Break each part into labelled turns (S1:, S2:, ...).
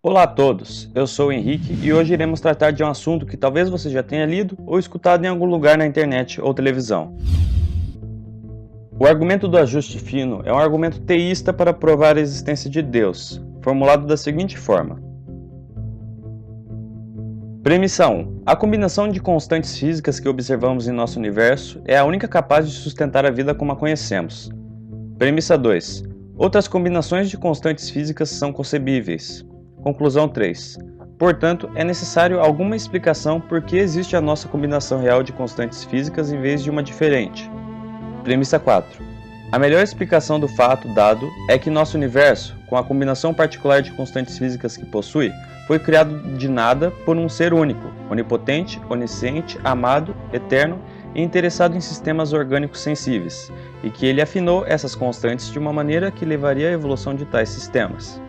S1: Olá a todos, eu sou o Henrique e hoje iremos tratar de um assunto que talvez você já tenha lido ou escutado em algum lugar na internet ou televisão. O argumento do ajuste fino é um argumento teísta para provar a existência de Deus, formulado da seguinte forma. Premissa 1. A combinação de constantes físicas que observamos em nosso universo é a única capaz de sustentar a vida como a conhecemos. Premissa 2. Outras combinações de constantes físicas são concebíveis. Conclusão 3. Portanto, é necessário alguma explicação por que existe a nossa combinação real de constantes físicas em vez de uma diferente. Premissa 4. A melhor explicação do fato dado é que nosso universo, com a combinação particular de constantes físicas que possui, foi criado de nada por um ser único, onipotente, onisciente, amado, eterno e interessado em sistemas orgânicos sensíveis, e que ele afinou essas constantes de uma maneira que levaria à evolução de tais sistemas.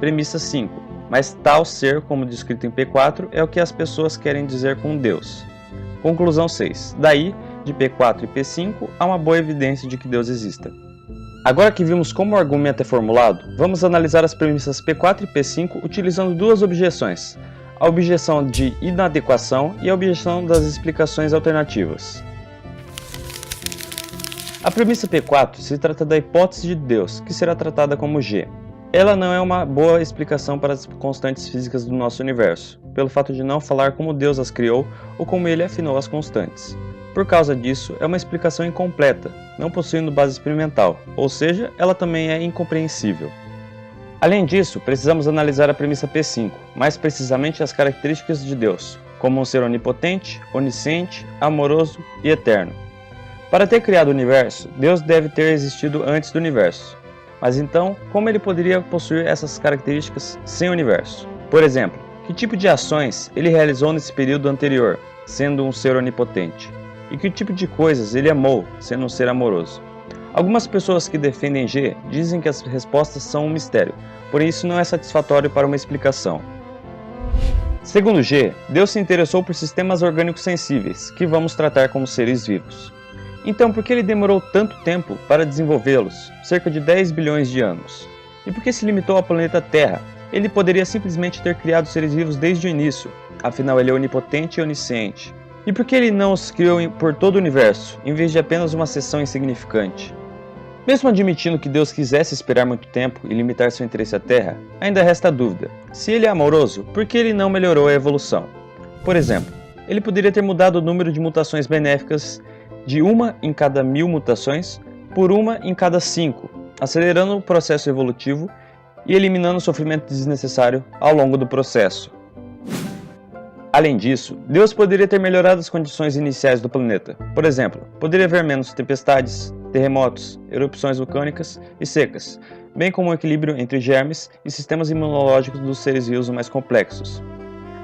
S1: Premissa 5. Mas tal ser, como descrito em P4, é o que as pessoas querem dizer com Deus. Conclusão 6. Daí, de P4 e P5, há uma boa evidência de que Deus exista. Agora que vimos como o argumento é formulado, vamos analisar as premissas P4 e P5 utilizando duas objeções: a objeção de inadequação e a objeção das explicações alternativas. A premissa P4 se trata da hipótese de Deus, que será tratada como G. Ela não é uma boa explicação para as constantes físicas do nosso universo, pelo fato de não falar como Deus as criou ou como ele afinou as constantes. Por causa disso, é uma explicação incompleta, não possuindo base experimental, ou seja, ela também é incompreensível. Além disso, precisamos analisar a premissa P5, mais precisamente as características de Deus, como um ser onipotente, onisciente, amoroso e eterno. Para ter criado o universo, Deus deve ter existido antes do universo. Mas então, como ele poderia possuir essas características sem o universo? Por exemplo, que tipo de ações ele realizou nesse período anterior, sendo um ser onipotente? E que tipo de coisas ele amou, sendo um ser amoroso? Algumas pessoas que defendem G dizem que as respostas são um mistério, porém isso não é satisfatório para uma explicação. Segundo G, Deus se interessou por sistemas orgânicos sensíveis, que vamos tratar como seres vivos. Então, por que ele demorou tanto tempo para desenvolvê-los, cerca de 10 bilhões de anos? E por que se limitou ao planeta Terra? Ele poderia simplesmente ter criado seres vivos desde o início, afinal ele é onipotente e onisciente. E por que ele não os criou por todo o universo, em vez de apenas uma seção insignificante? Mesmo admitindo que Deus quisesse esperar muito tempo e limitar seu interesse à Terra, ainda resta a dúvida. Se ele é amoroso, por que ele não melhorou a evolução? Por exemplo, ele poderia ter mudado o número de mutações benéficas de 1 em cada 1000 mutações por 1 em cada 5, acelerando o processo evolutivo e eliminando o sofrimento desnecessário ao longo do processo. Além disso, Deus poderia ter melhorado as condições iniciais do planeta. Por exemplo, poderia haver menos tempestades, terremotos, erupções vulcânicas e secas, bem como um equilíbrio entre germes e sistemas imunológicos dos seres vivos mais complexos.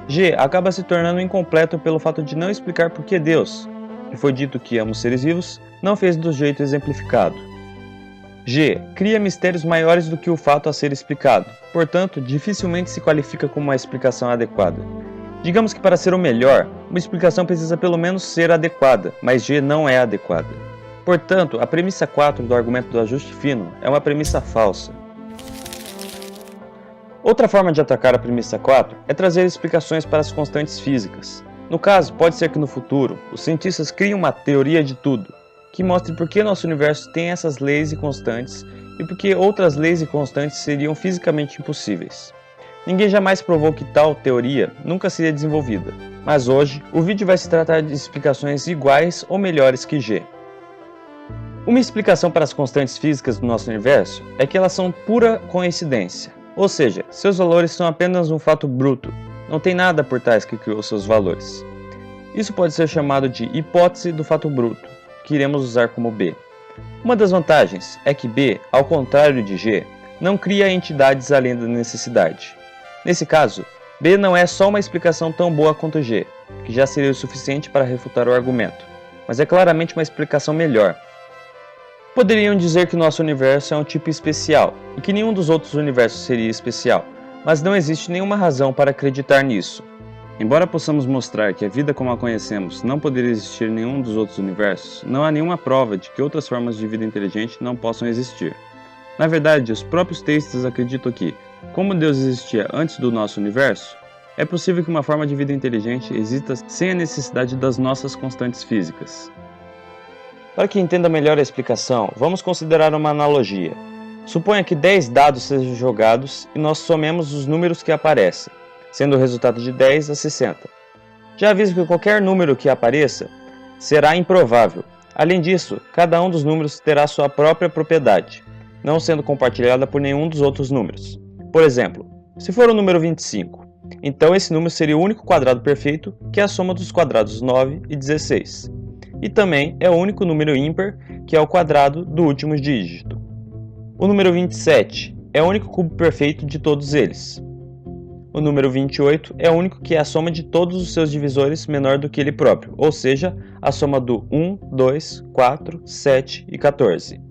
S1: G acaba se tornando incompleto pelo fato de não explicar por que Deus, que foi dito que ama os seres vivos, não fez do jeito exemplificado. G cria mistérios maiores do que o fato a ser explicado, portanto, dificilmente se qualifica como uma explicação adequada. Digamos que para ser o melhor, uma explicação precisa pelo menos ser adequada, mas G não é adequada. Portanto, a premissa 4 do argumento do ajuste fino é uma premissa falsa. Outra forma de atacar a premissa 4 é trazer explicações para as constantes físicas. No caso, pode ser que no futuro, os cientistas criem uma teoria de tudo, que mostre por que nosso universo tem essas leis e constantes e por que outras leis e constantes seriam fisicamente impossíveis. Ninguém jamais provou que tal teoria nunca seria desenvolvida, mas hoje o vídeo vai se tratar de explicações iguais ou melhores que G. Uma explicação para as constantes físicas do nosso universo é que elas são pura coincidência, ou seja, seus valores são apenas um fato bruto. Não tem nada por trás que criou seus valores. Isso pode ser chamado de hipótese do fato bruto, que iremos usar como B. Uma das vantagens é que B, ao contrário de G, não cria entidades além da necessidade. Nesse caso, B não é só uma explicação tão boa quanto G, que já seria o suficiente para refutar o argumento, mas é claramente uma explicação melhor. Poderiam dizer que nosso universo é um tipo especial, e que nenhum dos outros universos seria especial, mas não existe nenhuma razão para acreditar nisso. Embora possamos mostrar que a vida como a conhecemos não poderia existir em nenhum dos outros universos, não há nenhuma prova de que outras formas de vida inteligente não possam existir. Na verdade, os próprios teístas acreditam que, Como Deus existia antes do nosso universo, é possível que uma forma de vida inteligente exista sem a necessidade das nossas constantes físicas. Para que entenda melhor a explicação, vamos considerar uma analogia. Suponha que 10 dados sejam jogados e nós somemos os números que aparecem, sendo o resultado de 10 a 60. Já aviso que qualquer número que apareça será improvável. Além disso, cada um dos números terá sua própria propriedade, não sendo compartilhada por nenhum dos outros números. Por exemplo, se for o número 25, então esse número seria o único quadrado perfeito, que é a soma dos quadrados 9 e 16. E também é o único número ímpar, que é o quadrado do último dígito. O número 27 é o único cubo perfeito de todos eles. O número 28 é o único que é a soma de todos os seus divisores menor do que ele próprio, ou seja, a soma do 1, 2, 4, 7 e 14.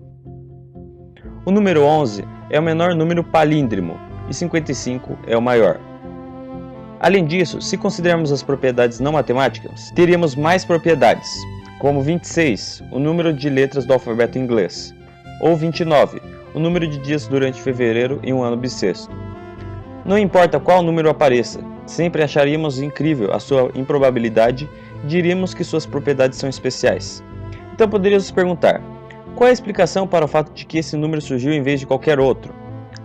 S1: O número 11 é o menor número palíndromo e 55 é o maior. Além disso, se considerarmos as propriedades não matemáticas, teríamos mais propriedades, como 26, o número de letras do alfabeto inglês, ou 29, o número de dias durante fevereiro em um ano bissexto. Não importa qual número apareça, sempre acharíamos incrível a sua improbabilidade e diríamos que suas propriedades são especiais. Então poderíamos perguntar, qual é a explicação para o fato de que esse número surgiu em vez de qualquer outro?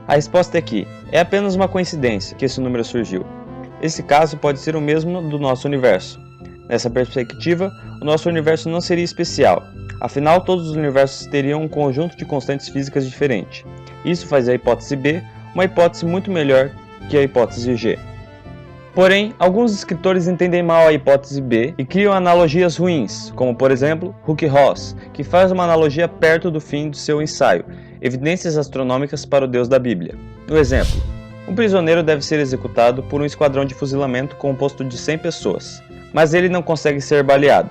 S1: A resposta é que é apenas uma coincidência que esse número surgiu. Esse caso pode ser o mesmo do nosso universo. Nessa perspectiva, o nosso universo não seria especial, afinal todos os universos teriam um conjunto de constantes físicas diferente. Isso faz a hipótese B uma hipótese muito melhor que a hipótese G. Porém, alguns escritores entendem mal a hipótese B e criam analogias ruins, como por exemplo, Huck-Ross, que faz uma analogia perto do fim do seu ensaio, Evidências Astronômicas para o Deus da Bíblia. No exemplo, um prisioneiro deve ser executado por um esquadrão de fuzilamento composto de 100 pessoas, mas ele não consegue ser baleado.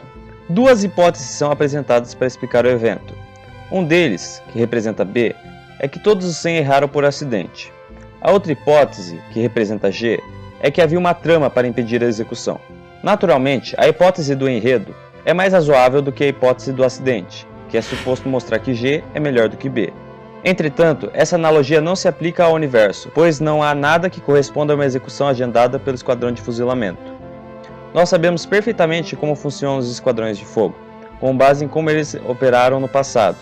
S1: Duas hipóteses são apresentadas para explicar o evento. Um deles, que representa B, é que todos os 100 erraram por acidente. A outra hipótese, que representa G, é que havia uma trama para impedir a execução. Naturalmente, a hipótese do enredo é mais razoável do que a hipótese do acidente, que é suposto mostrar que G é melhor do que B. Entretanto, essa analogia não se aplica ao universo, pois não há nada que corresponda a uma execução agendada pelo esquadrão de fuzilamento. Nós sabemos perfeitamente como funcionam os esquadrões de fogo, com base em como eles operaram no passado.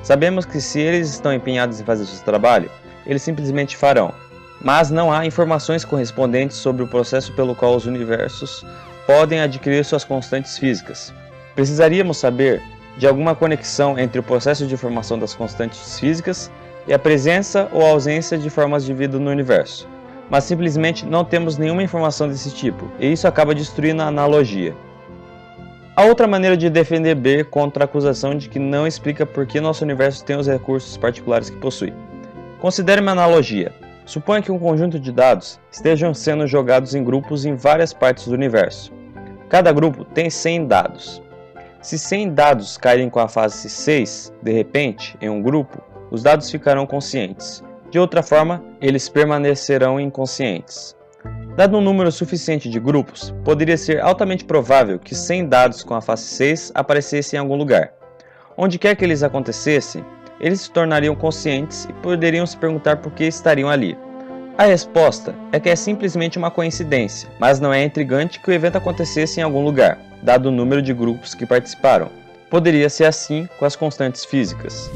S1: Sabemos que se eles estão empenhados em fazer seu trabalho, eles simplesmente farão. Mas não há informações correspondentes sobre o processo pelo qual os universos podem adquirir suas constantes físicas. Precisaríamos saber de alguma conexão entre o processo de formação das constantes físicas e a presença ou ausência de formas de vida no universo. Mas simplesmente não temos nenhuma informação desse tipo, e isso acaba destruindo a analogia. Há outra maneira de defender B contra a acusação de que não explica por que nosso universo tem os recursos particulares que possui. Considere uma analogia. Suponha que um conjunto de dados estejam sendo jogados em grupos em várias partes do universo. Cada grupo tem 100 dados. Se 100 dados caírem com a fase 6, de repente, em um grupo, os dados ficarão conscientes. De outra forma, eles permanecerão inconscientes. Dado um número suficiente de grupos, poderia ser altamente provável que 100 dados com a fase 6 aparecessem em algum lugar. Onde quer que eles acontecessem, eles se tornariam conscientes e poderiam se perguntar por que estariam ali. A resposta é que é simplesmente uma coincidência, mas não é intrigante que o evento acontecesse em algum lugar, dado o número de grupos que participaram. Poderia ser assim com as constantes físicas.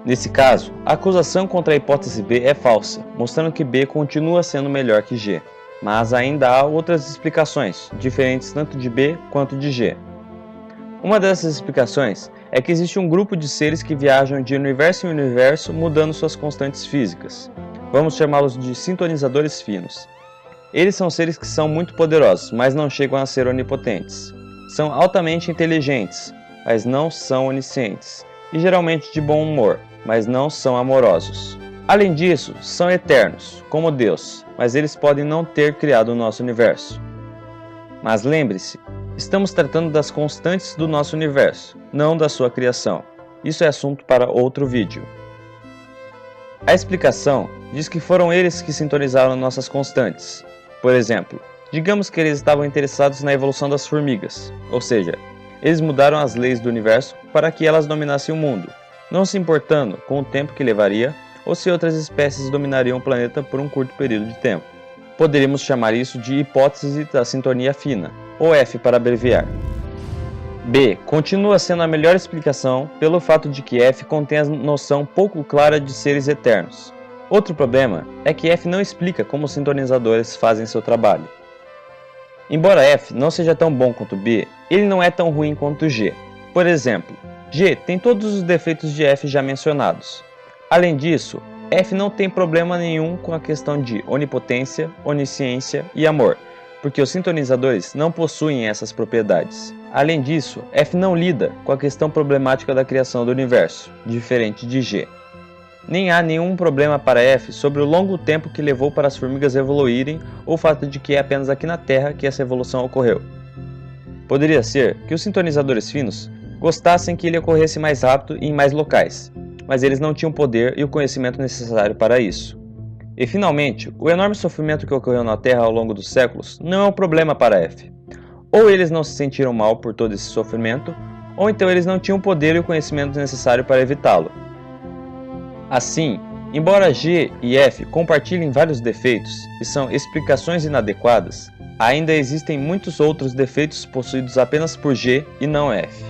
S1: Nesse caso, a acusação contra a hipótese B é falsa, mostrando que B continua sendo melhor que G. Mas ainda há outras explicações, diferentes tanto de B quanto de G. Uma dessas explicações é que existe um grupo de seres que viajam de universo em universo mudando suas constantes físicas. Vamos chamá-los de sintonizadores finos. Eles são seres que são muito poderosos, mas não chegam a ser onipotentes. São altamente inteligentes, mas não são oniscientes. E geralmente de bom humor, mas não são amorosos. Além disso, são eternos, como Deus, mas eles podem não ter criado o nosso universo. Mas lembre-se, estamos tratando das constantes do nosso universo, não da sua criação. Isso é assunto para outro vídeo. A explicação diz que foram eles que sintonizaram nossas constantes. Por exemplo, digamos que eles estavam interessados na evolução das formigas, ou seja, eles mudaram as leis do universo para que elas dominassem o mundo, não se importando com o tempo que levaria ou se outras espécies dominariam o planeta por um curto período de tempo. Poderíamos chamar isso de hipótese da sintonia fina, ou F para abreviar. B. Continua sendo a melhor explicação pelo fato de que F contém a noção pouco clara de seres eternos. Outro problema é que F não explica como os sintonizadores fazem seu trabalho. Embora F não seja tão bom quanto B, ele não é tão ruim quanto G. Por exemplo, G tem todos os defeitos de F já mencionados. Além disso, F não tem problema nenhum com a questão de onipotência, onisciência e amor, porque os sintonizadores não possuem essas propriedades. Além disso, F não lida com a questão problemática da criação do universo, diferente de G. Nem há nenhum problema para F sobre o longo tempo que levou para as formigas evoluírem ou o fato de que é apenas aqui na Terra que essa evolução ocorreu. Poderia ser que os sintonizadores finos gostassem que ele ocorresse mais rápido e em mais locais, mas eles não tinham o poder e o conhecimento necessário para isso. E finalmente, o enorme sofrimento que ocorreu na Terra ao longo dos séculos não é um problema para F. Ou eles não se sentiram mal por todo esse sofrimento, ou então eles não tinham o poder e o conhecimento necessário para evitá-lo. Assim, embora G e F compartilhem vários defeitos e são explicações inadequadas, ainda existem muitos outros defeitos possuídos apenas por G e não F.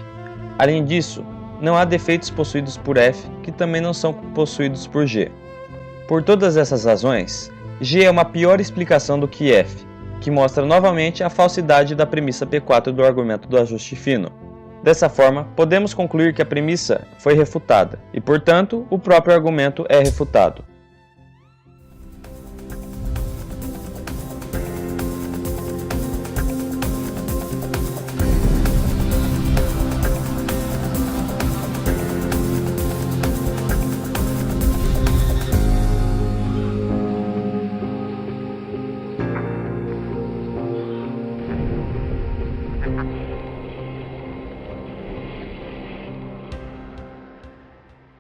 S1: Além disso, não há defeitos possuídos por F que também não são possuídos por G. Por todas essas razões, G é uma pior explicação do que F, que mostra novamente a falsidade da premissa P4 do argumento do ajuste fino. Dessa forma, podemos concluir que a premissa foi refutada e, portanto, o próprio argumento é refutado.